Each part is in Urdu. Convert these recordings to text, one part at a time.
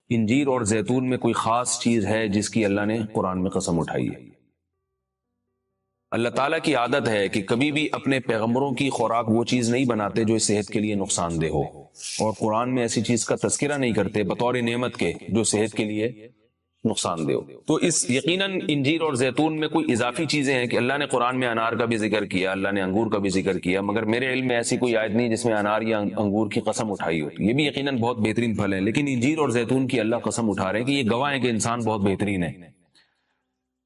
انجیر اور زیتون میں کوئی خاص چیز ہے جس کی اللہ نے قرآن میں قسم اٹھائی ہے؟ اللہ تعالیٰ کی عادت ہے کہ کبھی بھی اپنے پیغمبروں کی خوراک وہ چیز نہیں بناتے جو صحت کے لیے نقصان دہ ہو، اور قرآن میں ایسی چیز کا تذکرہ نہیں کرتے بطور نعمت کے جو صحت کے لیے نقصان دہ ہو۔ تو اس یقیناً انجیر اور زیتون میں کوئی اضافی چیزیں ہیں کہ اللہ نے قرآن میں انار کا بھی ذکر کیا، اللہ نے انگور کا بھی ذکر کیا، مگر میرے علم میں ایسی کوئی آیت نہیں جس میں انار یا انگور کی قسم اٹھائی ہو۔ یہ بھی یقیناً بہت بہترین پھل ہے، لیکن انجیر اور زیتون کی اللہ قسم اٹھا رہے ہیں کہ یہ گواہ ہے کہ انسان بہت بہترین ہے۔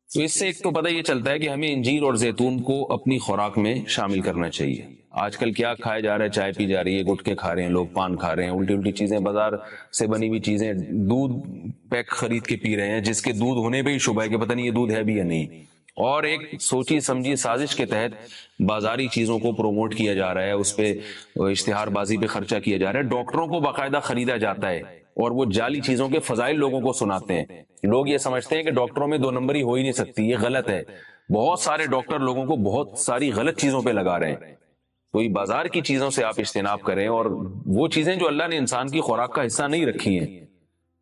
تو اس سے ایک تو پتہ یہ چلتا ہے کہ ہمیں انجیر اور زیتون کو اپنی خوراک میں شامل کرنا چاہیے۔ آج کل کیا کھایا جا رہا ہے؟ چائے پی جا رہی ہے، گٹکے کھا رہے ہیں لوگ، پان کھا رہے ہیں، الٹی الٹی چیزیں، بازار سے بنی ہوئی چیزیں، دودھ پیک خرید کے پی رہے ہیں جس کے دودھ ہونے پہ ہی شبہ ہے کہ پتہ نہیں یہ دودھ ہے بھی یا نہیں، اور ایک سوچی سمجھی سازش کے تحت بازاری چیزوں کو پروموٹ کیا جا رہا ہے، اس پہ اشتہار بازی پہ خرچہ کیا جا رہا ہے، ڈاکٹروں کو باقاعدہ خریدا جاتا ہے اور وہ جعلی چیزوں کے فضائل لوگوں کو سناتے ہیں۔ لوگ یہ سمجھتے ہیں کہ ڈاکٹروں میں دو نمبری ہو ہی نہیں سکتی، یہ غلط ہے۔ بہت سارے ڈاکٹر لوگوں کو بہت ساری غلط چیزوں پہ لگا رہے ہیں۔ کوئی بازار کی چیزوں سے آپ اجتناب کریں، اور وہ چیزیں جو اللہ نے انسان کی خوراک کا حصہ نہیں رکھی ہیں۔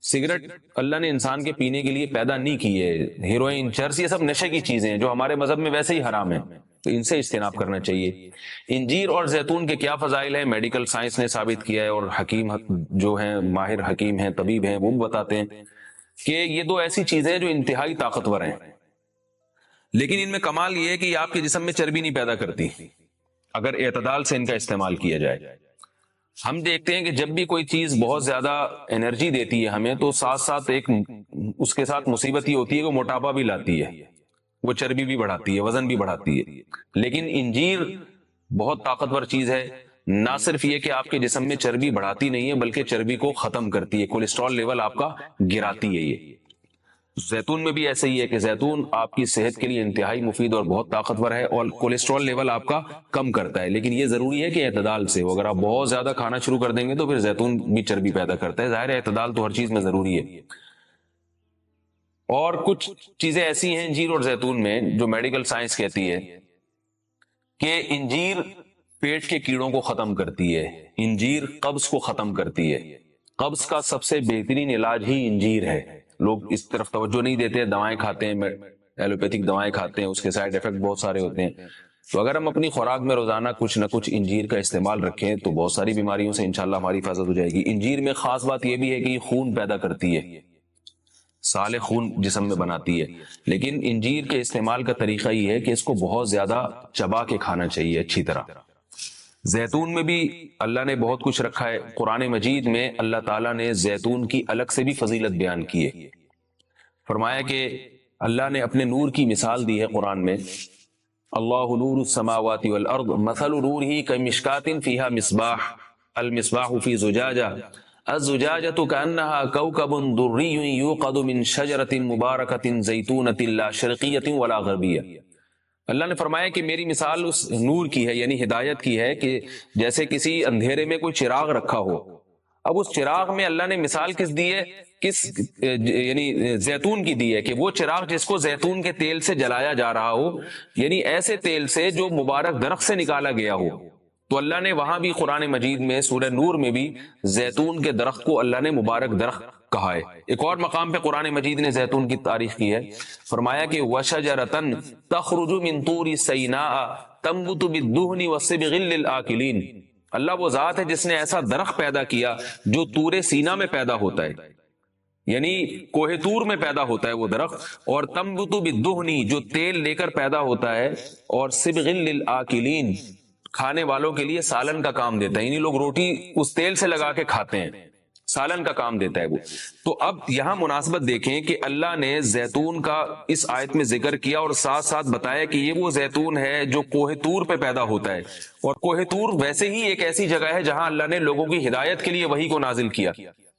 سگریٹ اللہ نے انسان کے پینے کے لیے پیدا نہیں کی ہے، ہیروئن، چرس، یہ سب نشے کی چیزیں ہیں جو ہمارے مذہب میں ویسے ہی حرام ہیں، تو ان سے اجتناب کرنا چاہیے۔ انجیر اور زیتون کے کیا فضائل ہیں؟ میڈیکل سائنس نے ثابت کیا ہے، اور حکیم جو ہیں، ماہر حکیم ہیں، طبیب ہیں، وہ بھی بتاتے ہیں کہ یہ دو ایسی چیزیں جو انتہائی طاقتور ہیں، لیکن ان میں کمال یہ ہے کہ یہ آپ کے جسم میں چربی نہیں پیدا کرتی اگر اعتدال سے ان کا استعمال کیا جائے۔ ہم دیکھتے ہیں کہ جب بھی کوئی چیز بہت زیادہ انرجی دیتی ہے ہمیں، تو ساتھ ساتھ ایک اس کے ساتھ مصیبت یہ ہوتی ہے کہ وہ موٹاپا بھی لاتی ہے، وہ چربی بھی بڑھاتی ہے، وزن بھی بڑھاتی ہے۔ لیکن انجیر بہت طاقتور چیز ہے، نہ صرف یہ کہ آپ کے جسم میں چربی بڑھاتی نہیں ہے بلکہ چربی کو ختم کرتی ہے، کولیسٹرول لیول آپ کا گراتی ہے۔ یہ زیتون میں بھی ایسا ہی ہے کہ زیتون آپ کی صحت کے لیے انتہائی مفید اور بہت طاقتور ہے، اور کولیسٹرول لیول آپ کا کم کرتا ہے، لیکن یہ ضروری ہے کہ اعتدال سے ہو۔ اگر آپ بہت زیادہ کھانا شروع کر دیں گے تو پھر زیتون بھی چربی پیدا کرتا ہے، ظاہر ہے اعتدال تو ہر چیز میں ضروری ہے۔ اور کچھ چیزیں ایسی ہیں انجیر اور زیتون میں جو میڈیکل سائنس کہتی ہے کہ انجیر پیٹ کے کیڑوں کو ختم کرتی ہے، انجیر قبض کو ختم کرتی ہے، قبض کا سب سے بہترین علاج ہی انجیر ہے۔ لوگ اس طرف توجہ نہیں دیتے، دوائیں کھاتے ہیں، ایلوپیتھک دوائیں کھاتے ہیں، اس کے سائیڈ ایفیکٹ بہت سارے ہوتے ہیں۔ تو اگر ہم اپنی خوراک میں روزانہ کچھ نہ کچھ انجیر کا استعمال رکھیں تو بہت ساری بیماریوں سے انشاءاللہ ہماری حفاظت ہو جائے گی۔ انجیر میں خاص بات یہ بھی ہے کہ یہ خون پیدا کرتی ہے، سالے خون جسم میں بناتی ہے، لیکن انجیر کے استعمال کا طریقہ یہ ہے کہ اس کو بہت زیادہ چبا کے کھانا چاہیے اچھی طرح۔ زیتون میں بھی اللہ نے بہت کچھ رکھا ہے، قرآن مجید میں اللہ تعالیٰ نے زیتون کی الگ سے بھی فضیلت بیان کی ہے۔ فرمایا کہ اللہ نے اپنے نور کی مثال دی ہے قرآن میں، اللہ نور السماوات والارض مثل نورہ کمشکات فیہا مصباح المصباح فی زجاجہ الزجاجة كأنها كوكب دري يوقد من شجرة مباركة زيتونة لا شرقية ولا غربية۔ اللہ نے فرمایا کہ میری مثال اس نور کی ہے، یعنی ہدایت کی ہے، کہ جیسے کسی اندھیرے میں کوئی چراغ رکھا ہو۔ اب اس چراغ میں اللہ نے مثال کس دی ہے؟ یعنی زیتون کی دی ہے، کہ وہ چراغ جس کو زیتون کے تیل سے جلایا جا رہا ہو، یعنی ایسے تیل سے جو مبارک درخت سے نکالا گیا ہو۔ تو اللہ نے وہاں بھی قرآن مجید میں سورہ نور میں بھی زیتون کے درخت کو اللہ نے مبارک درخت کہا ہے۔ ایک اور مقام پہ قرآن مجید نے زیتون کی تعریف کی ہے، فرمایا کہ وَشَجَرَةً تَخْرُجُ مِن طُورِ سَيْنَاءَ تَنبُتُ بِالدُّهْنِ وَالصِّبْغِ لِلْآكِلِينَ۔ اللہ وہ ذات ہے جس نے ایسا درخت پیدا کیا جو طور سینا میں پیدا ہوتا ہے، یعنی کوہ طور میں پیدا ہوتا ہے وہ درخت، اور تنبت بالدہن جو تیل لے کر پیدا ہوتا ہے، اور صبغ للآکلین کھانے والوں کے لیے سالن کا کام دیتا ہے، یعنی لوگ روٹی اس تیل سے لگا کے کھاتے ہیں، سالن کا کام دیتا ہے وہ۔ تو اب یہاں مناسبت دیکھیں کہ اللہ نے زیتون کا اس آیت میں ذکر کیا اور ساتھ ساتھ بتایا کہ یہ وہ زیتون ہے جو کوہ طور پہ پیدا ہوتا ہے، اور کوہ طور ویسے ہی ایک ایسی جگہ ہے جہاں اللہ نے لوگوں کی ہدایت کے لیے وحی کو نازل کیا۔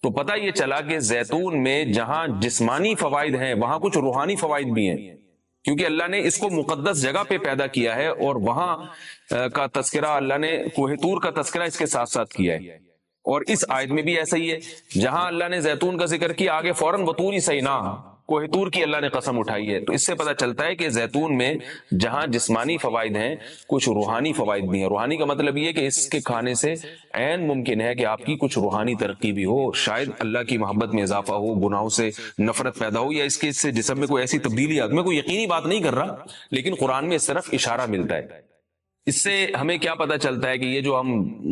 تو پتہ یہ چلا کہ زیتون میں جہاں جسمانی فوائد ہیں وہاں کچھ روحانی فوائد بھی ہیں، کیونکہ اللہ نے اس کو مقدس جگہ پہ پیدا کیا ہے، اور وہاں کا تذکرہ اللہ نے کوہ طور کا تذکرہ اس کے ساتھ ساتھ کیا ہے۔ اور اس آیت میں بھی ایسا ہی ہے، جہاں اللہ نے زیتون کا ذکر کیا آگے فوراً وطور سینا، کوہ طور کی اللہ نے قسم اٹھائی ہے. تو اس سے پتہ چلتا ہے کہ زیتون میں جہاں جسمانی فوائد ہیں کچھ روحانی فوائد بھی ہیں. روحانی کا مطلب یہ کہ اس کے کھانے سے عین ممکن ہے کہ آپ کی کچھ روحانی ترقی بھی ہو, شاید اللہ کی محبت میں اضافہ ہو, گناہوں سے نفرت پیدا ہو, یا اس کے سے جسم میں کوئی ایسی تبدیلی آ. میں کوئی یقینی بات نہیں کر رہا, لیکن قرآن میں اس طرف اشارہ ملتا ہے. اس سے ہمیں کیا پتہ چلتا ہے کہ یہ جو ہم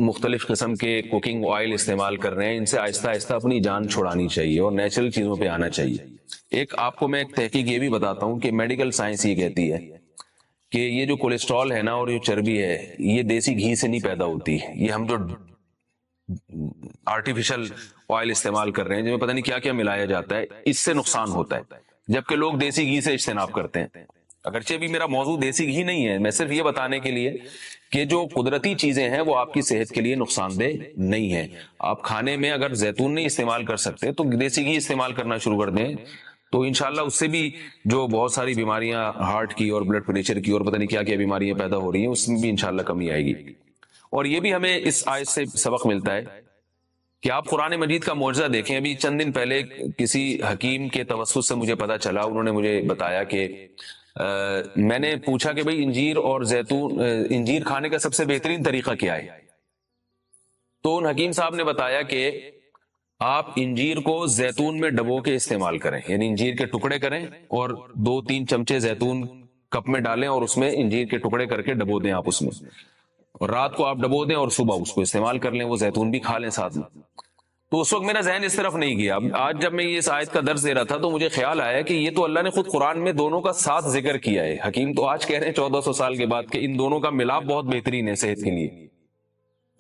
مختلف قسم کے کوکنگ آئل استعمال کر رہے ہیں ان سے آہستہ آہستہ اپنی جان چھڑانی چاہیے اور نیچرل چیزوں پہ آنا چاہیے. ایک آپ کو میں ایک تحقیق یہ بھی بتاتا ہوں کہ میڈیکل سائنس یہ کہتی ہے کہ یہ جو کولیسٹرول ہے نا اور یہ چربی ہے یہ دیسی گھی سے نہیں پیدا ہوتی. یہ ہم جو آرٹیفیشل آئل استعمال کر رہے ہیں جن میں پتہ نہیں کیا کیا ملایا جاتا ہے, اس سے نقصان ہوتا ہے, جبکہ لوگ دیسی گھی سے اجتناب کرتے ہیں. اگرچہ بھی میرا موضوع دیسی گھی نہیں ہے, میں صرف یہ بتانے کے لیے کہ جو قدرتی چیزیں ہیں وہ آپ کی صحت کے لیے نقصان دہ نہیں ہیں. آپ کھانے میں اگر زیتون نہیں استعمال کر سکتے تو دیسی گھی استعمال کرنا شروع کر دیں, تو انشاءاللہ اس سے بھی جو بہت ساری بیماریاں ہارٹ کی اور بلڈ پریشر کی اور پتہ نہیں کیا کیا بیماریاں پیدا ہو رہی ہیں اس میں بھی انشاءاللہ کمی آئے گی. اور یہ بھی ہمیں اس آیت سے سبق ملتا ہے کہ آپ قرآن مجید کا معجزہ دیکھیں. ابھی چند دن پہلے کسی حکیم کے توسط سے مجھے پتا چلا, انہوں نے مجھے بتایا کہ میں نے پوچھا کہ بھئی انجیر اور زیتون, انجیر کھانے کا سب سے بہترین طریقہ کیا ہے؟ تو ان حکیم صاحب نے بتایا کہ آپ انجیر کو زیتون میں ڈبو کے استعمال کریں, یعنی انجیر کے ٹکڑے کریں اور 2-3 چمچے زیتون کپ میں ڈالیں اور اس میں انجیر کے ٹکڑے کر کے ڈبو دیں آپ اس میں, اور رات کو آپ ڈبو دیں اور صبح اس کو استعمال کر لیں, وہ زیتون بھی کھا لیں ساتھ میں. تو اس وقت میرا ذہن اس طرف نہیں گیا. آج جب میں یہ اس آیت کا درس دے رہا تھا تو مجھے خیال آیا کہ یہ تو اللہ نے خود قرآن میں دونوں کا ساتھ ذکر کیا ہے. حکیم تو آج کہہ رہے ہیں 1400 سال کے بعد کہ ان دونوں کا ملاپ بہت بہترین ہے صحت کے لیے,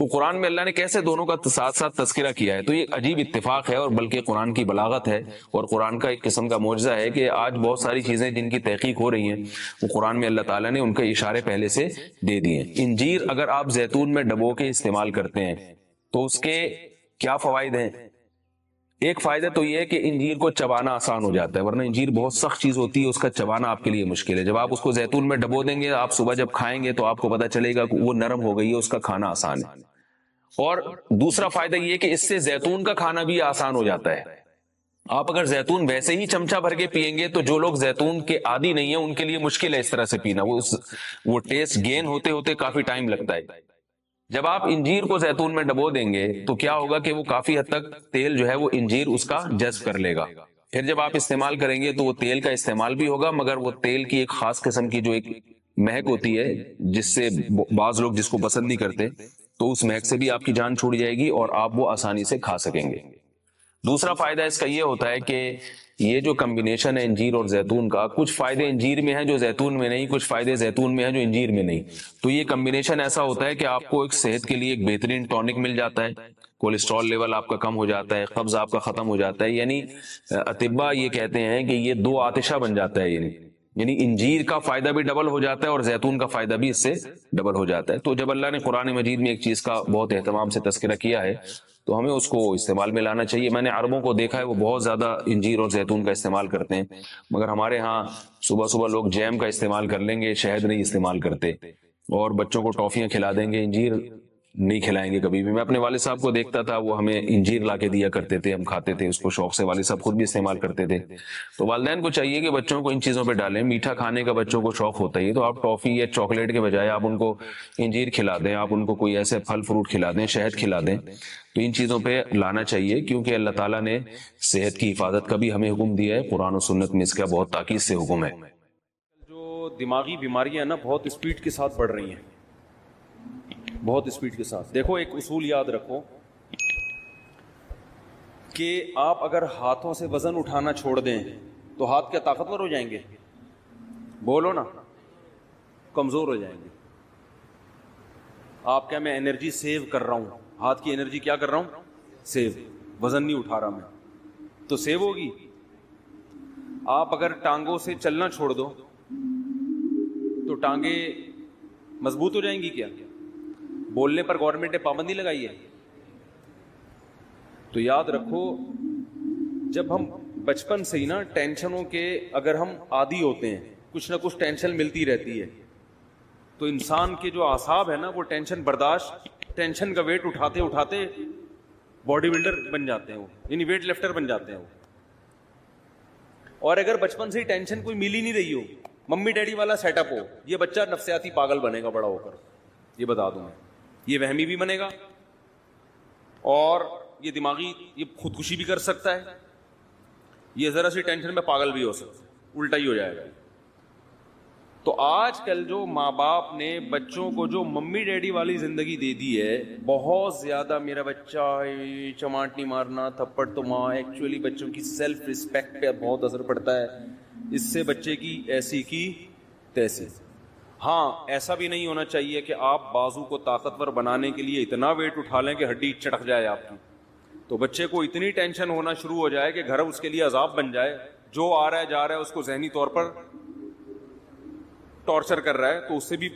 تو قرآن میں اللہ نے کیسے دونوں کا ساتھ ساتھ تذکرہ کیا ہے؟ تو یہ عجیب اتفاق ہے اور بلکہ قرآن کی بلاغت ہے اور قرآن کا ایک قسم کا معجزہ ہے کہ آج بہت ساری چیزیں جن کی تحقیق ہو رہی ہیں وہ قرآن میں اللہ تعالیٰ نے ان کے اشارے پہلے سے دے دیے ہیں. انجیر اگر آپ زیتون میں ڈبو کے استعمال کرتے ہیں تو اس کے کیا فوائد ہیں؟ ایک فائدہ تو یہ ہے کہ انجیر کو چبانا آسان ہو جاتا ہے, ورنہ انجیر بہت سخت چیز ہوتی ہے, اس کا چبانا آپ کے لیے مشکل ہے. جب آپ اس کو زیتون میں ڈبو دیں گے, آپ صبح جب کھائیں گے تو آپ کو پتہ چلے گا کہ وہ نرم ہو گئی ہے, اس کا کھانا آسان ہے. اور دوسرا فائدہ یہ کہ اس سے زیتون کا کھانا بھی آسان ہو جاتا ہے. آپ اگر زیتون ویسے ہی چمچہ بھر کے پیئیں گے تو جو لوگ زیتون کے عادی نہیں ہیں ان کے لیے مشکل ہے اس طرح سے پینا, وہ ٹیسٹ گین ہوتے ہوتے کافی ٹائم لگتا ہے. جب آپ انجیر کو زیتون میں ڈبو دیں گے تو کیا ہوگا کہ وہ کافی حد تک تیل جو ہے وہ انجیر اس کا جذب کر لے گا. پھر جب آپ استعمال کریں گے تو وہ تیل کا استعمال بھی ہوگا, مگر وہ تیل کی ایک خاص قسم کی جو ایک مہک ہوتی ہے جس سے بعض لوگ جس کو پسند نہیں کرتے, تو اس مہک سے بھی آپ کی جان چھوٹ جائے گی اور آپ وہ آسانی سے کھا سکیں گے. دوسرا فائدہ اس کا یہ ہوتا ہے کہ یہ جو کمبینیشن ہے انجیر اور زیتون کا, کچھ فائدے انجیر میں ہیں جو زیتون میں نہیں, کچھ فائدے زیتون میں ہیں جو انجیر میں نہیں. تو یہ کمبینیشن ایسا ہوتا ہے کہ آپ کو ایک صحت کے لیے ایک بہترین ٹونک مل جاتا ہے, کولیسٹرول لیول آپ کا کم ہو جاتا ہے, قبض آپ کا ختم ہو جاتا ہے. یعنی اطباء یہ کہتے ہیں کہ یہ 2 آتشہ بن جاتا ہے, یعنی انجیر کا فائدہ بھی ڈبل ہو جاتا ہے اور زیتون کا فائدہ بھی اس سے ڈبل ہو جاتا ہے. تو جب اللہ نے قرآن مجید میں ایک چیز کا بہت اہتمام سے تذکرہ کیا ہے تو ہمیں اس کو استعمال میں لانا چاہیے. میں نے عربوں کو دیکھا ہے وہ بہت زیادہ انجیر اور زیتون کا استعمال کرتے ہیں, مگر ہمارے ہاں صبح صبح لوگ جیم کا استعمال کر لیں گے, شہد نہیں استعمال کرتے, اور بچوں کو ٹافیاں کھلا دیں گے, انجیر نہیں کھلائیں گے کبھی بھی. میں اپنے والد صاحب کو دیکھتا تھا, وہ ہمیں انجیر لا کے دیا کرتے تھے, ہم کھاتے تھے اس کو شوق سے, والد صاحب خود بھی استعمال کرتے تھے. تو والدین کو چاہیے کہ بچوں کو ان چیزوں پہ ڈالیں. میٹھا کھانے کا بچوں کو شوق ہوتا ہے, تو آپ ٹافی یا چاکلیٹ کے بجائے آپ ان کو انجیر کھلا دیں, آپ ان کو کوئی ایسے پھل فروٹ کھلا دیں, شہد کھلا دیں. تو ان چیزوں پہ لانا چاہیے کیونکہ اللہ تعالیٰ نے صحت کی حفاظت کا بھی ہمیں حکم دیا ہے, قرآن و سنت میں اس کا بہت تاکید سے حکم ہے. جو دماغی بیماریاں نا بہت اسپیڈ کے ساتھ بڑھ رہی ہیں, بہت اسپیڈ کے ساتھ. دیکھو ایک اصول یاد رکھو کہ آپ اگر ہاتھوں سے وزن اٹھانا چھوڑ دیں تو ہاتھ کیا طاقتور ہو جائیں گے؟ بولو نا, کمزور ہو جائیں گے. آپ کیا میں انرجی سیو کر رہا ہوں, ہاتھ کی انرجی کیا کر رہا ہوں؟ سیو. وزن نہیں اٹھا رہا میں تو سیو ہوگی. آپ اگر ٹانگوں سے چلنا چھوڑ دو تو ٹانگیں مضبوط ہو جائیں گی کیا؟ بولنے پر گورنمنٹ نے پابندی لگائی ہے. تو یاد رکھو جب ہم بچپن سے ہی نا ٹینشنوں کے اگر ہم عادی ہوتے ہیں, کچھ نہ کچھ ٹینشن ملتی رہتی ہے, تو انسان کے جو اعصاب ہے نا وہ ٹینشن برداشت, ٹینشن کا ویٹ اٹھاتے اٹھاتے باڈی بلڈر بن جاتے ہیں, وہ یعنی ویٹ لفٹر بن جاتے ہیں وہ. اور اگر بچپن سے ہی ٹینشن کوئی مل ہی نہیں رہی ہو, ممی ڈیڈی والا سیٹ اپ ہو, یہ بچہ نفسیاتی پاگل بنے گا بڑا ہو کر, یہ بتا دوں میں. یہ وہمی بھی بنے گا اور یہ دماغی یہ خودکشی بھی کر سکتا ہے, یہ ذرا سی ٹینشن میں پاگل بھی ہو سکتا ہے, الٹا ہی ہو جائے گا. تو آج کل جو ماں باپ نے بچوں کو جو ممی ڈیڈی والی زندگی دے دی ہے, بہت زیادہ میرا بچہ چماٹ نہیں مارنا, تھپڑ تو ماں, ایکچولی بچوں کی سیلف ریسپیکٹ پہ بہت اثر پڑتا ہے, اس سے بچے کی ایسی کی تیسی. ہاں ایسا بھی نہیں ہونا چاہیے کہ آپ بازو کو طاقتور بنانے کے لیے اتنا ویٹ اٹھا لیں کہ ہڈی چٹک جائے آپ کی, تو بچے کو اتنی ٹینشن ہونا شروع ہو جائے کہ گھر اس کے لیے عذاب بن جائے, جو آ رہا ہے جا رہا ہے اس کو ذہنی طور پر ٹارچر کر رہا ہے, تو اس سے بھی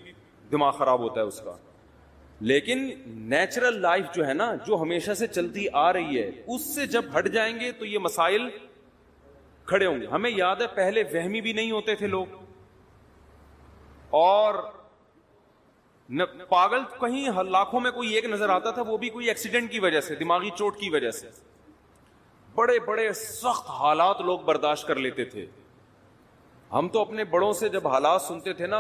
دماغ خراب ہوتا ہے اس کا. لیکن نیچرل لائف جو ہے نا, جو ہمیشہ سے چلتی آ رہی ہے, اس سے جب ہٹ جائیں گے تو یہ مسائل کھڑے ہوں گے. ہمیں یاد ہے پہلے وہمی بھی نہیں ہوتے تھے لوگ, اور پاگل کہیں لاکھوں میں کوئی ایک نظر آتا تھا, وہ بھی کوئی ایکسیڈنٹ کی وجہ سے, دماغی چوٹ کی وجہ سے. بڑے بڑے سخت حالات لوگ برداشت کر لیتے تھے. ہم تو اپنے بڑوں سے جب حالات سنتے تھے نا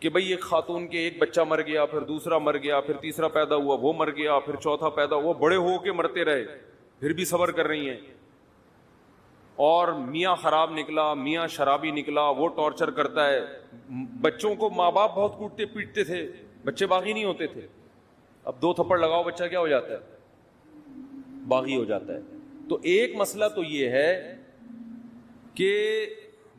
کہ بھئی ایک خاتون کے ایک بچہ مر گیا, پھر دوسرا مر گیا, پھر تیسرا پیدا ہوا وہ مر گیا, پھر چوتھا پیدا ہوا, بڑے ہو کے مرتے رہے, پھر بھی صبر کر رہی ہیں. اور میاں خراب نکلا, میاں شرابی نکلا, وہ ٹارچر کرتا ہے. بچوں کو ماں باپ بہت کوٹتے پیٹتے تھے, بچے باغی نہیں ہوتے تھے. اب 2 تھپڑ لگاؤ بچہ کیا ہو جاتا ہے, باغی ہو جاتا ہے. تو ایک مسئلہ تو یہ ہے کہ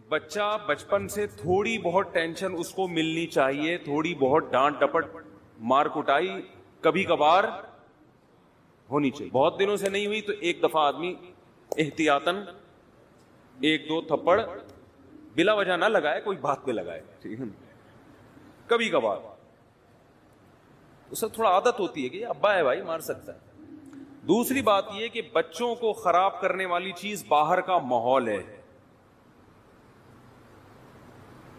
بچہ بچپن سے تھوڑی بہت ٹینشن اس کو ملنی چاہیے, تھوڑی بہت ڈانٹ ڈپٹ مار کٹائی کبھی کبھار ہونی چاہیے. بہت دنوں سے نہیں ہوئی تو ایک دفعہ آدمی احتیاطاً 1-2 تھپڑ بلا وجہ نہ لگائے, کوئی بات پہ لگائے, ٹھیک ہے, کبھی کبھار. اس سے تھوڑا عادت ہوتی ہے کہ ابا ہے بھائی مار سکتا ہے. دوسری بات یہ کہ بچوں کو خراب کرنے والی چیز باہر کا ماحول ہے.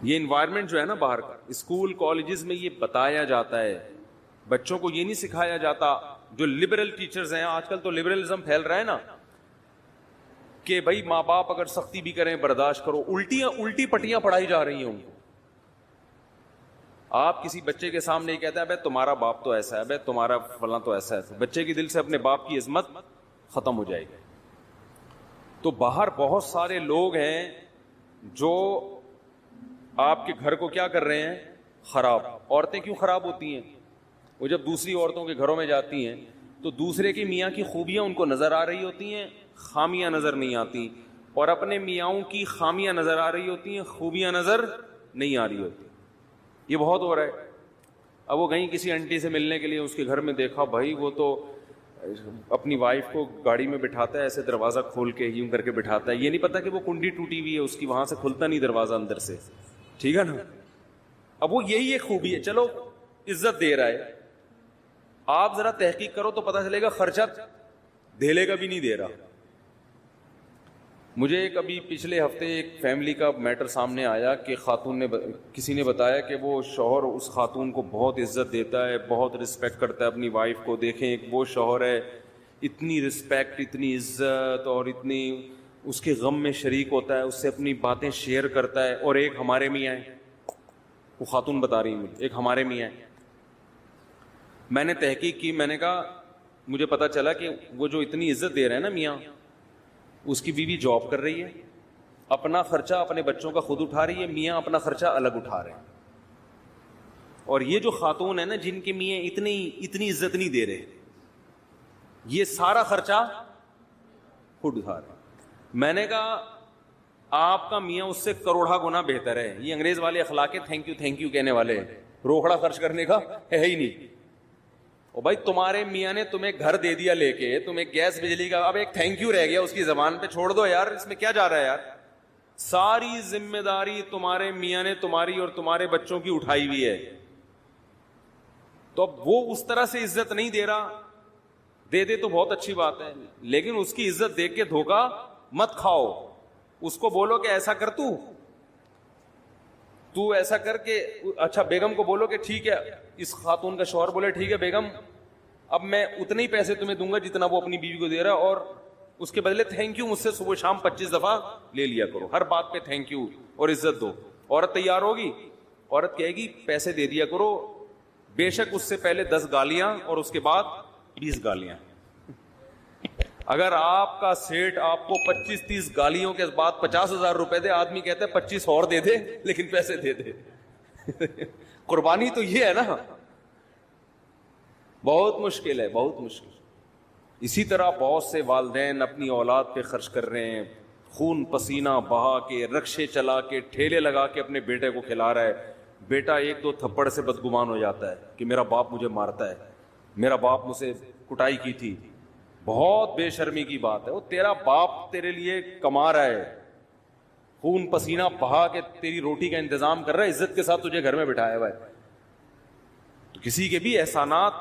یہ انوائرمنٹ جو ہے نا باہر کا, اسکول کالجز میں یہ بتایا جاتا ہے, بچوں کو یہ نہیں سکھایا جاتا. جو لبرل ٹیچرز ہیں, آج کل تو لبرلزم پھیل رہا ہے نا, کہ بھائی ماں باپ اگر سختی بھی کریں برداشت کرو. الٹی پٹیاں پڑھائی جا رہی ہیں ان کو. آپ کسی بچے کے سامنے کہتے ہیں بھائی تمہارا باپ تو ایسا ہے, بھائی تمہارا فلاں تو ایسا ہے, بچے کے دل سے اپنے باپ کی عظمت ختم ہو جائے گی. تو باہر بہت سارے لوگ ہیں جو آپ کے گھر کو کیا کر رہے ہیں, خراب. عورتیں کیوں خراب ہوتی ہیں, وہ جب دوسری عورتوں کے گھروں میں جاتی ہیں تو دوسرے کی میاں کی خوبیاں ان کو نظر آ رہی ہوتی ہیں, خامیاں نظر نہیں آتی, اور اپنے میاؤں کی خامیاں نظر آ رہی ہوتی ہیں, خوبیاں نظر نہیں آ رہی ہوتی. یہ بہت ہو رہا ہے. اب وہ گئی کسی آنٹی سے ملنے کے لیے, اس کے گھر میں دیکھا بھائی وہ تو اپنی وائف کو گاڑی میں بٹھاتا ہے, ایسے دروازہ کھول کے یوں کر کے بٹھاتا ہے, یہ نہیں پتا کہ وہ کنڈی ٹوٹی ہوئی ہے اس کی, وہاں سے کھلتا نہیں دروازہ اندر سے, ٹھیک ہے نا. اب وہ یہی ایک خوبی ہے, چلو عزت دے رہا ہے. آپ ذرا تحقیق کرو تو پتا چلے گا خرچہ دھیلے کا بھی نہیں دے رہا. مجھے کبھی پچھلے ہفتے ایک فیملی کا میٹر سامنے آیا کہ خاتون نے, کسی نے بتایا کہ وہ شوہر اس خاتون کو بہت عزت دیتا ہے, بہت رسپیکٹ کرتا ہے اپنی وائف کو. دیکھیں ایک وہ شوہر ہے, اتنی رسپیکٹ, اتنی عزت, اور اتنی اس کے غم میں شریک ہوتا ہے, اس سے اپنی باتیں شیئر کرتا ہے. اور ایک ہمارے میاں ہیں, وہ خاتون بتا رہی مجھے, ایک ہمارے میاں ہیں. میں نے تحقیق کی, میں نے کہا مجھے پتا چلا کہ وہ جو اتنی عزت دے رہے ہیں نا میاں, اس کی بیوی جاب کر رہی ہے, اپنا خرچہ اپنے بچوں کا خود اٹھا رہی ہے, میاں اپنا خرچہ الگ اٹھا رہے ہیں. اور یہ جو خاتون ہے نا جن کے میاں اتنی عزت نہیں دے رہے, یہ سارا خرچہ خود اٹھا رہے ہیں. میں نے کہا آپ کا میاں اس سے کروڑا گنا بہتر ہے. یہ انگریز والے اخلاق تھینک یو کہنے والے, روکڑا خرچ کرنے کا ہے ہی نہیں. اور بھائی تمہارے میاں نے تمہیں گھر دے دیا لے کے, تمہیں گیس بجلی کا, اب ایک تھینک یو رہ گیا اس کی زبان پہ, چھوڑ دو یار, اس میں کیا جا رہا ہے یار. ساری ذمہ داری تمہارے میاں نے تمہاری اور تمہارے بچوں کی اٹھائی ہوئی ہے. تو اب وہ اس طرح سے عزت نہیں دے رہا, دے دے تو بہت اچھی بات ہے, لیکن اس کی عزت دیکھ کے دھوکا مت کھاؤ. اس کو بولو کہ ایسا کر, تو ایسا کر کے, اچھا بیگم کو بولو کہ ٹھیک ہے, اس خاتون کا شوہر بولے ٹھیک ہے بیگم اب میں اتنے ہی پیسے تمہیں دوں گا جتنا وہ اپنی بیوی کو دے رہا ہے, اور اس کے بدلے تھینک یو مجھ سے صبح شام 25 دفعہ لے لیا کرو, ہر بات پہ تھینک یو اور عزت دو. عورت تیار ہوگی, عورت کہے گی پیسے دے دیا کرو, بے شک اس سے پہلے 10 گالیاں اور اس کے بعد 20 گالیاں. اگر آپ کا سیٹ آپ کو 25-30 گالیوں کے بعد 50,000 روپے دے, آدمی کہتا ہے 25 اور دے دے لیکن پیسے دے دے. قربانی تو یہ ہے نا, بہت مشکل ہے, بہت مشکل. اسی طرح بہت سے والدین اپنی اولاد پہ خرچ کر رہے ہیں, خون پسینہ بہا کے, رکشے چلا کے, ٹھیلے لگا کے اپنے بیٹے کو کھلا رہا ہے. بیٹا 1-2 تھپڑ سے بدگمان ہو جاتا ہے کہ میرا باپ مجھے مارتا ہے, میرا باپ مجھ سے کٹائی کی تھی. بہت بے شرمی کی بات ہے. وہ تیرا باپ تیرے لیے کما رہا ہے, خون پسینہ بہا کے تیری روٹی کا انتظام کر رہا ہے, عزت کے ساتھ تجھے گھر میں بٹھایا ہوا ہے. تو کسی کے بھی احسانات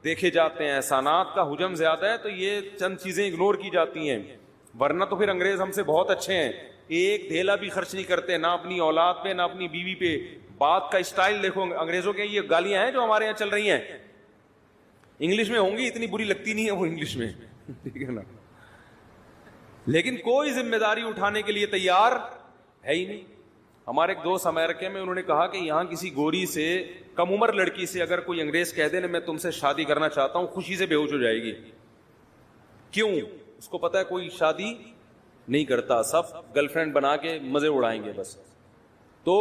دیکھے جاتے ہیں, احسانات کا حجم زیادہ ہے تو یہ چند چیزیں اگنور کی جاتی ہیں, ورنہ تو پھر انگریز ہم سے بہت اچھے ہیں. ایک دھیلا بھی خرچ نہیں کرتے, نہ اپنی اولاد پہ نہ اپنی بیوی پہ. بات کا اسٹائل دیکھو انگریزوں کے, یہ گالیاں ہیں جو ہمارے یہاں چل رہی ہیں انگلش میں ہوں گی, اتنی بری لگتی نہیں ہے وہ انگلش میں, ٹھیک ہے نا, لیکن کوئی ذمہ داری اٹھانے کے لیے تیار ہے ہی نہیں. ہمارے ایک دوست امریکہ میں, انہوں نے کہا کہ یہاں کسی گوری سے, کم عمر لڑکی سے اگر کوئی انگریز کہہ دے نا میں تم سے شادی کرنا چاہتا ہوں, خوشی سے بے ہوش ہو جائے گی. کیوں؟ اس کو پتا ہے کوئی شادی نہیں کرتا, سب گرل فرینڈ بنا کے مزے اڑائیں گے بس. تو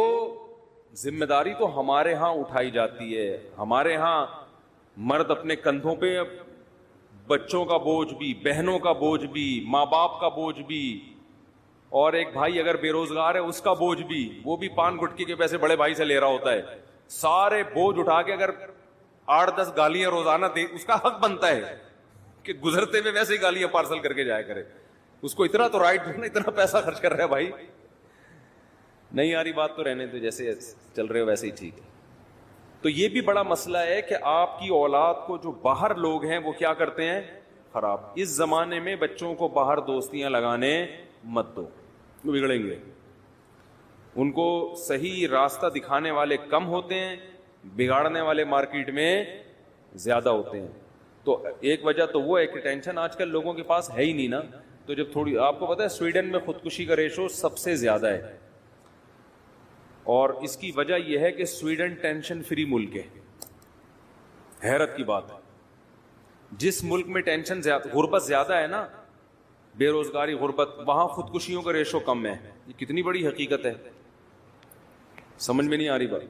ذمہ داری تو ہمارے ہاں اٹھائی جاتی ہے. ہمارے ہاں مرد اپنے کندھوں پہ بچوں کا بوجھ بھی, بہنوں کا بوجھ بھی, ماں باپ کا بوجھ بھی, اور ایک بھائی اگر بے روزگار ہے اس کا بوجھ بھی, وہ بھی پان گٹکی کے پیسے بڑے بھائی سے لے رہا ہوتا ہے. سارے بوجھ اٹھا کے اگر 8-10 گالیاں روزانہ دے, اس کا حق بنتا ہے کہ گزرتے ہوئے ویسے ہی گالیاں پارسل کر کے جایا کرے. اس کو اتنا تو رائٹ ہے نا, اتنا پیسہ خرچ کر رہا ہے بھائی. نہیں آ رہی بات تو رہنے تو, جیسے چل رہے ہو ویسے ہی ٹھیک ہے. تو یہ بھی بڑا مسئلہ ہے کہ آپ کی اولاد کو جو باہر لوگ ہیں وہ کیا کرتے ہیں, خراب. اس زمانے میں بچوں کو باہر دوستیاں لگانے مت دو, وہ بگڑیں گے. ان کو صحیح راستہ دکھانے والے کم ہوتے ہیں, بگاڑنے والے مارکیٹ میں زیادہ ہوتے ہیں. تو ایک وجہ تو وہ ہے کہ ٹینشن آج کل لوگوں کے پاس ہے ہی نہیں نا. تو جب تھوڑی, آپ کو پتا ہے سویڈن میں خودکشی کا ریشو سب سے زیادہ ہے, اور اس کی وجہ یہ ہے کہ سویڈن ٹینشن فری ملک ہے. حیرت کی بات ہے, جس ملک میں ٹینشن زیادہ, غربت زیادہ ہے نا, بے روزگاری, غربت, وہاں خودکشیوں کا ریشو کم ہے. یہ کتنی بڑی حقیقت ہے, سمجھ میں نہیں آ رہی بات.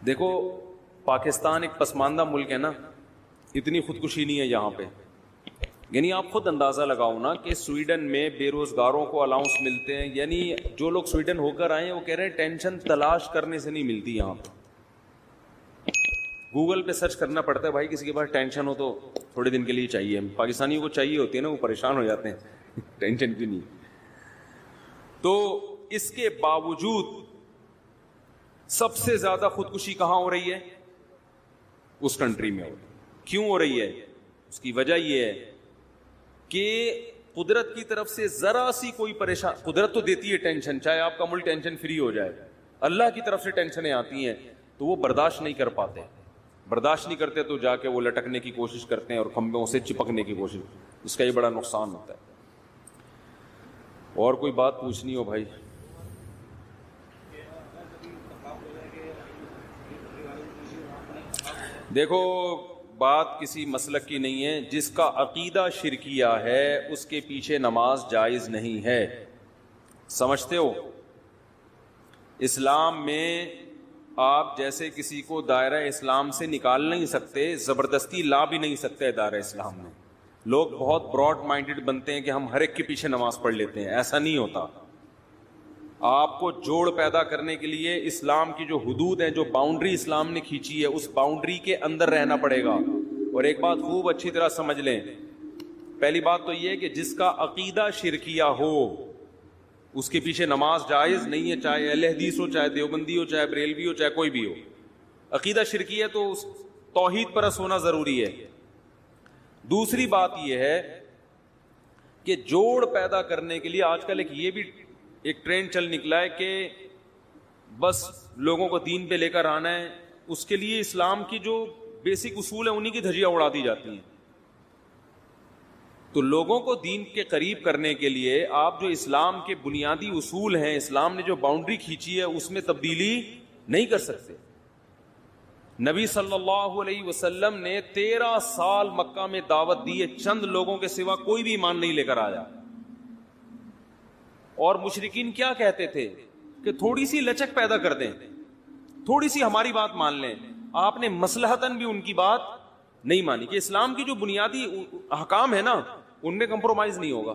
دیکھو پاکستان ایک پسماندہ ملک ہے نا, اتنی خودکشی نہیں ہے یہاں پہ. یعنی آپ خود اندازہ لگاؤ نا کہ سویڈن میں بے روزگاروں کو الاؤنس ملتے ہیں. یعنی جو لوگ سویڈن ہو کر آئے ہیں وہ کہہ رہے ہیں ٹینشن تلاش کرنے سے نہیں ملتی یہاں پہ. گوگل پہ سرچ کرنا پڑتا ہے بھائی, کسی کے پاس ٹینشن ہو تو تھوڑے دن کے لیے چاہیے. پاکستانیوں کو چاہیے ہوتی ہے نا, وہ پریشان ہو جاتے ہیں ٹینشن کیوں نہیں. تو اس کے باوجود سب سے زیادہ خودکشی کہاں ہو رہی ہے, اس کنٹری میں ہو رہی ہے. کیوں ہو رہی ہے؟ اس کی وجہ یہ ہے کہ قدرت کی طرف سے ذرا سی کوئی پریشان, قدرت تو دیتی ہے ٹینشن, چاہے آپ کا ملک ٹینشن فری ہو جائے, اللہ کی طرف سے ٹینشنیں آتی ہیں تو وہ برداشت نہیں کر پاتے. برداشت نہیں کرتے تو جا کے وہ لٹکنے کی کوشش کرتے ہیں اور کھمبوں سے چپکنے کی کوشش. اس کا یہ بڑا نقصان ہوتا ہے. اور کوئی بات پوچھنی ہو بھائی؟ دیکھو بات کسی مسلک کی نہیں ہے, جس کا عقیدہ شرکیہ ہے اس کے پیچھے نماز جائز نہیں ہے. سمجھتے ہو؟ اسلام میں آپ جیسے کسی کو دائرہ اسلام سے نکال نہیں سکتے, زبردستی لا بھی نہیں سکتے دائرہ اسلام میں. لوگ بہت براڈ مائنڈڈ بنتے ہیں کہ ہم ہر ایک کے پیچھے نماز پڑھ لیتے ہیں, ایسا نہیں ہوتا. آپ کو جوڑ پیدا کرنے کے لیے اسلام کی جو حدود ہیں, جو باؤنڈری اسلام نے کھینچی ہے, اس باؤنڈری کے اندر رہنا پڑے گا. اور ایک بات خوب اچھی طرح سمجھ لیں, پہلی بات تو یہ ہے کہ جس کا عقیدہ شرکیہ ہو اس کے پیچھے نماز جائز نہیں ہے, چاہے اہل حدیث ہو, چاہے دیوبندی ہو, چاہے بریلوی ہو, چاہے کوئی بھی ہو. عقیدہ شرکیہ تو توحید پرست ہونا ضروری ہے. دوسری بات یہ ہے کہ جوڑ پیدا کرنے کے لیے آج کل یہ بھی ایک ٹرینڈ چل نکلا ہے کہ بس لوگوں کو دین پہ لے کر آنا ہے. اس کے لیے اسلام کی جو بیسک اصول ہیں انہی کی دھجیاں اڑا دی جاتی ہیں. تو لوگوں کو دین کے قریب کرنے کے لیے آپ جو اسلام کے بنیادی اصول ہیں، اسلام نے جو باؤنڈری کھینچی ہے، اس میں تبدیلی نہیں کر سکتے. نبی صلی اللہ علیہ وسلم نے 13 سال مکہ میں دعوت دی ہے، چند لوگوں کے سوا کوئی بھی ایمان نہیں لے کر آیا. اور مشرکین کیا کہتے تھے کہ تھوڑی سی لچک پیدا کر دیں، تھوڑی سی ہماری بات مان لیں. آپ نے مصلحتاً بھی ان کی بات نہیں مانی کہ اسلام کی جو بنیادی احکام ہے نا، ان میں کمپرومائز نہیں ہوگا.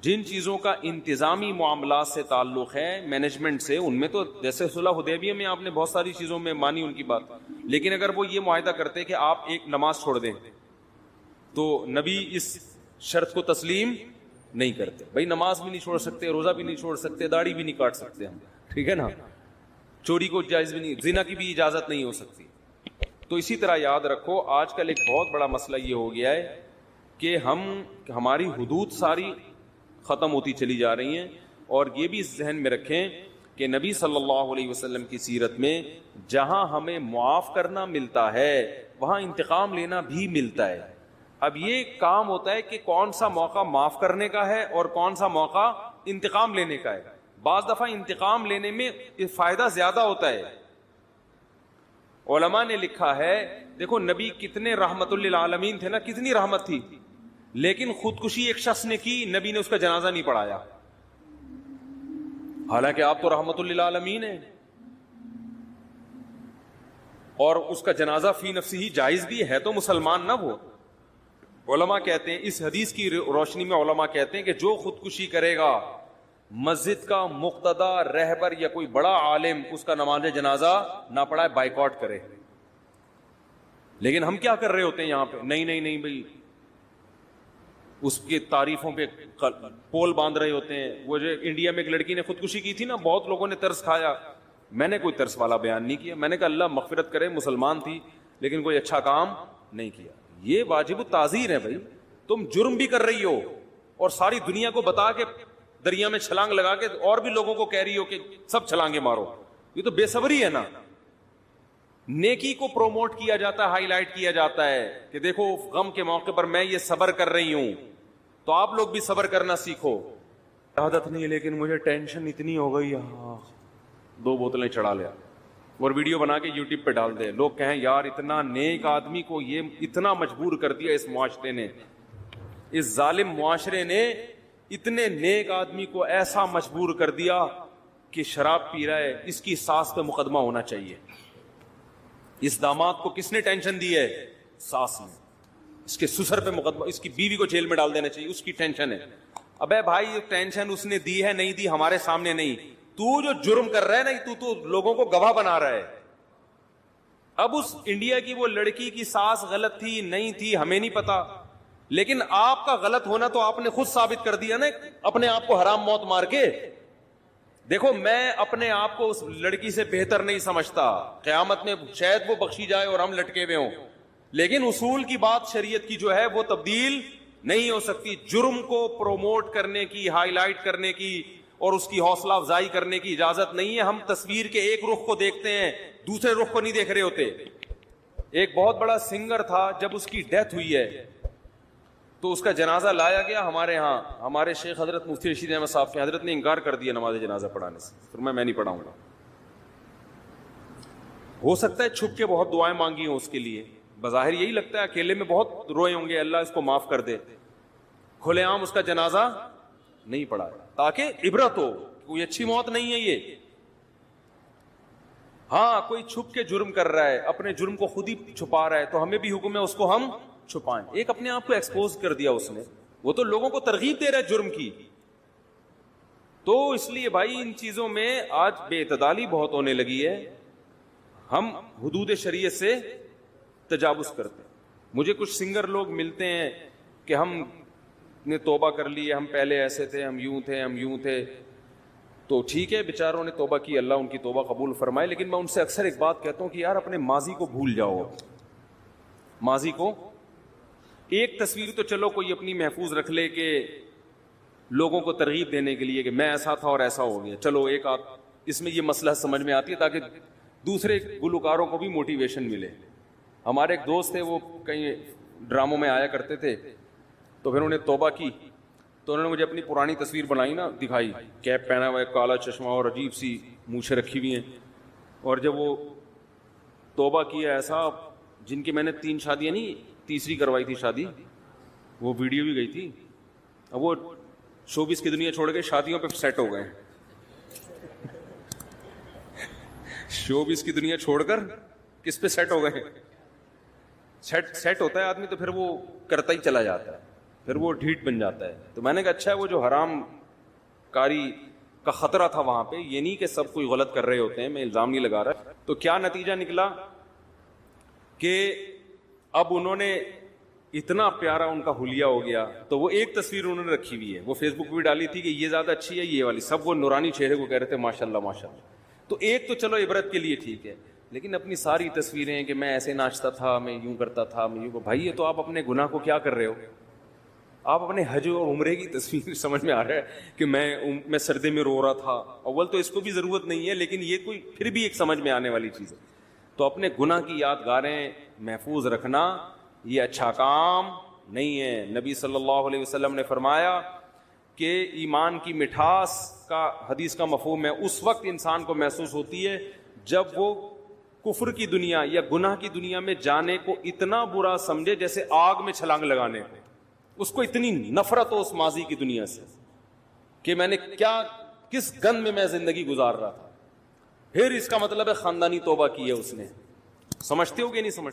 جن چیزوں کا انتظامی معاملات سے تعلق ہے، مینجمنٹ سے، ان میں تو جیسے صلح حدیبیہ میں آپ نے بہت ساری چیزوں میں مانی ان کی بات، لیکن اگر وہ یہ معاہدہ کرتے کہ آپ ایک نماز چھوڑ دیں تو نبی اس شرط کو تسلیم نہیں کرتے. بھائی نماز بھی نہیں چھوڑ سکتے، روزہ بھی نہیں چھوڑ سکتے، داڑھی بھی نہیں کاٹ سکتے ہم، ٹھیک ہے نا، چوری کو جائز بھی نہیں، زنا کی بھی اجازت نہیں ہو سکتی. تو اسی طرح یاد رکھو آج کل ایک بہت بڑا مسئلہ یہ ہو گیا ہے کہ ہماری حدود ساری ختم ہوتی چلی جا رہی ہیں. اور یہ بھی ذہن میں رکھیں کہ نبی صلی اللہ علیہ وسلم کی سیرت میں جہاں ہمیں معاف کرنا ملتا ہے وہاں انتقام لینا بھی ملتا ہے. اب یہ کام ہوتا ہے کہ کون سا موقع معاف کرنے کا ہے اور کون سا موقع انتقام لینے کا ہے. بعض دفعہ انتقام لینے میں فائدہ زیادہ ہوتا ہے. علماء نے لکھا ہے، دیکھو نبی کتنے رحمت للعالمین تھے نا، کتنی رحمت تھی، لیکن خودکشی ایک شخص نے کی، نبی نے اس کا جنازہ نہیں پڑھایا، حالانکہ آپ تو رحمت للعالمین ہیں. اور اس کا جنازہ فی نفسی ہی جائز بھی ہے، تو مسلمان نہ وہ. علماء کہتے ہیں، اس حدیث کی روشنی میں علماء کہتے ہیں کہ جو خودکشی کرے گا، مسجد کا مقتدی رہبر یا کوئی بڑا عالم اس کا نماز جنازہ نہ پڑھائے، بائیکاٹ کرے. لیکن ہم کیا کر رہے ہوتے ہیں یہاں پہ، نہیں بھائی اس کی تعریفوں پہ پول باندھ رہے ہوتے ہیں. وہ جو انڈیا میں ایک لڑکی نے خودکشی کی تھی نا، بہت لوگوں نے ترس کھایا. میں نے کوئی ترس والا بیان نہیں کیا، میں نے کہا اللہ مغفرت کرے، مسلمان تھی لیکن کوئی اچھا کام نہیں کیا. یہ واجب التعزیر ہے بھائی. تم جرم بھی کر رہی ہو اور ساری دنیا کو بتا کے دریا میں چھلانگ لگا کے اور بھی لوگوں کو کہہ رہی ہو کہ سب چھلانگے مارو. یہ تو بے صبری ہے نا. نیکی کو پروموٹ کیا جاتا ہے، ہائی لائٹ کیا جاتا ہے کہ دیکھو غم کے موقع پر میں یہ صبر کر رہی ہوں، تو آپ لوگ بھی صبر کرنا سیکھو. عادت نہیں لیکن مجھے ٹینشن اتنی ہو گئی، 2 بوتلیں چڑھا لیا اور ویڈیو بنا کے یوٹیوب پہ ڈال دے. لوگ کہیں یار اتنا نیک آدمی کو یہ اتنا مجبور کر دیا اس معاشرے نے، اس ظالم معاشرے نے اتنے نیک آدمی کو ایسا مجبور کر دیا کہ شراب پی رہا ہے، اس کی ساس پہ مقدمہ ہونا چاہیے. اس داماد کو کس نے ٹینشن دی ہے؟ ساس نے. اس کے سسر پہ مقدمہ، اس کی بیوی کو جیل میں ڈال دینا چاہیے، اس کی ٹینشن ہے. ابے بھائی ٹینشن اس نے دی ہے، نہیں دی، ہمارے سامنے نہیں. تو جو جرم کر رہا ہے نا، تو لوگوں کو گواہ بنا رہا ہے. اب اس انڈیا کی وہ لڑکی کی ساس غلط تھی نہیں تھی ہمیں نہیں پتا، لیکن آپ کا غلط ہونا تو آپ نے خود ثابت کر دیا نا اپنے آپ کو حرام موت مار کے. دیکھو میں اپنے آپ کو اس لڑکی سے بہتر نہیں سمجھتا، قیامت میں شاید وہ بخشی جائے اور ہم لٹکے ہوئے ہوں، لیکن اصول کی بات شریعت کی جو ہے وہ تبدیل نہیں ہو سکتی. جرم کو پروموٹ کرنے کی، ہائی لائٹ کرنے کی اور اس کی حوصلہ افزائی کرنے کی اجازت نہیں ہے. ہم تصویر کے ایک رخ کو دیکھتے ہیں، دوسرے رخ کو نہیں دیکھ رہے ہوتے. ایک بہت بڑا سنگر تھا، جب اس کی ڈیتھ ہوئی ہے تو اس کا جنازہ لایا گیا ہمارے ہاں. ہمارے شیخ حضرت مفتی رشید احمد صاحب کے حضرت نے انکار کر دیا نماز جنازہ پڑھانے سے، پھر میں نہیں پڑھاؤں گا. ہو سکتا ہے چھپ کے بہت دعائیں مانگی ہوں اس کے لیے، بظاہر یہی لگتا ہے اکیلے میں بہت روئے ہوں گے اللہ اس کو معاف کر دے، کھلے عام اس کا جنازہ نہیں پڑھایا تاکہ عبرت ہو. کوئی اچھی موت نہیں ہے یہ. ہاں کوئی چھپ کے جرم کر رہا ہے، اپنے جرم کو خود ہی چھپا رہا ہے، تو ہمیں بھی حکم ہے اس کو ہم چھپائیں. ایک اپنے آپ کو ایکسپوز کر دیا اس نے، وہ تو لوگوں کو ترغیب دے رہا ہے جرم کی. تو اس لیے بھائی ان چیزوں میں آج بے اعتدالی بہت ہونے لگی ہے. ہم حدود شریعت سے تجاوز کرتے ہیں. مجھے کچھ سنگر لوگ ملتے ہیں کہ ہم نے توبہ کر لی ہے، ہم پہلے ایسے تھے، ہم یوں تھے. تو ٹھیک ہے، بیچاروں نے توبہ کی، اللہ ان کی توبہ قبول فرمائے. لیکن میں ان سے اکثر ایک بات کہتا ہوں کہ یار اپنے ماضی کو بھول جاؤ. ماضی کو ایک تصویر تو چلو کوئی اپنی محفوظ رکھ لے کہ لوگوں کو ترغیب دینے کے لیے کہ میں ایسا تھا اور ایسا ہو گیا، چلو ایک آدھ اس میں یہ مسئلہ سمجھ میں آتی ہے تاکہ دوسرے گلوکاروں کو بھی موٹیویشن ملے. ہمارے ایک دوست تھے، وہ کہیں ڈراموں میں آیا کرتے تھے، تو پھر انہیں توبہ کی تو انہوں نے مجھے اپنی پرانی تصویر بنائی نا, دکھائی, کیپ پہنا ہوا ہے, کالا چشمہ اور عجیب سی مونچھیں رکھی ہوئی ہیں. اور جب وہ توبہ کیا ایسا, جن کی میں نے 3 شادیاں نہیں, تیسری کروائی تھی شادی, وہ ویڈیو بھی گئی تھی. اب وہ شوبز کی دنیا چھوڑ کے شادیوں پہ سیٹ ہو گئے. شوبز کی دنیا چھوڑ کر کس پہ سیٹ ہو گئے؟ سیٹ ہوتا ہے آدمی تو پھر وہ کرتا ہی چلا جاتا ہے, پھر وہ ڈھیٹ بن جاتا ہے. تو میں نے کہا اچھا ہے, وہ جو حرام کاری کا خطرہ تھا وہاں پہ, یہ نہیں کہ سب کوئی غلط کر رہے ہوتے ہیں, میں الزام نہیں لگا رہا. تو کیا نتیجہ نکلا کہ اب انہوں نے اتنا پیارا ان کا حلیہ ہو گیا. تو وہ ایک تصویر انہوں نے رکھی ہوئی ہے, وہ فیس بک پہ بھی ڈالی تھی کہ یہ زیادہ اچھی ہے, یہ والی. سب وہ نورانی چہرے کو کہہ رہے تھے ماشاء اللہ ماشاء اللہ. تو ایک تو چلو عبرت کے لیے ٹھیک ہے, لیکن اپنی ساری تصویریں کہ میں ایسے ناچتا تھا, میں یوں کرتا تھا, میں یوں, بھائی یہ تو آپ اپنے گناہ کو کیا کر رہے ہو. آپ اپنے حج اور عمرے کی تصویر سمجھ میں آ رہا ہے کہ میں سردی میں رو رہا تھا. اول تو اس کو بھی ضرورت نہیں ہے, لیکن یہ کوئی پھر بھی ایک سمجھ میں آنے والی چیز ہے. تو اپنے گناہ کی یادگاریں محفوظ رکھنا یہ اچھا کام نہیں ہے. نبی صلی اللہ علیہ وسلم نے فرمایا کہ ایمان کی مٹھاس کا حدیث کا مفہوم ہے اس وقت انسان کو محسوس ہوتی ہے جب وہ کفر کی دنیا یا گناہ کی دنیا میں جانے کو اتنا برا سمجھے جیسے آگ میں چھلانگ لگانے کو. اس کو اتنی نفرت ہو اس ماضی کی دنیا سے کہ میں نے کس گند میں میں زندگی گزار رہا تھا. پھر اس کا مطلب ہے خاندانی توبہ کی ہے اس نے. سمجھتے ہو کہ نہیں سمجھتے؟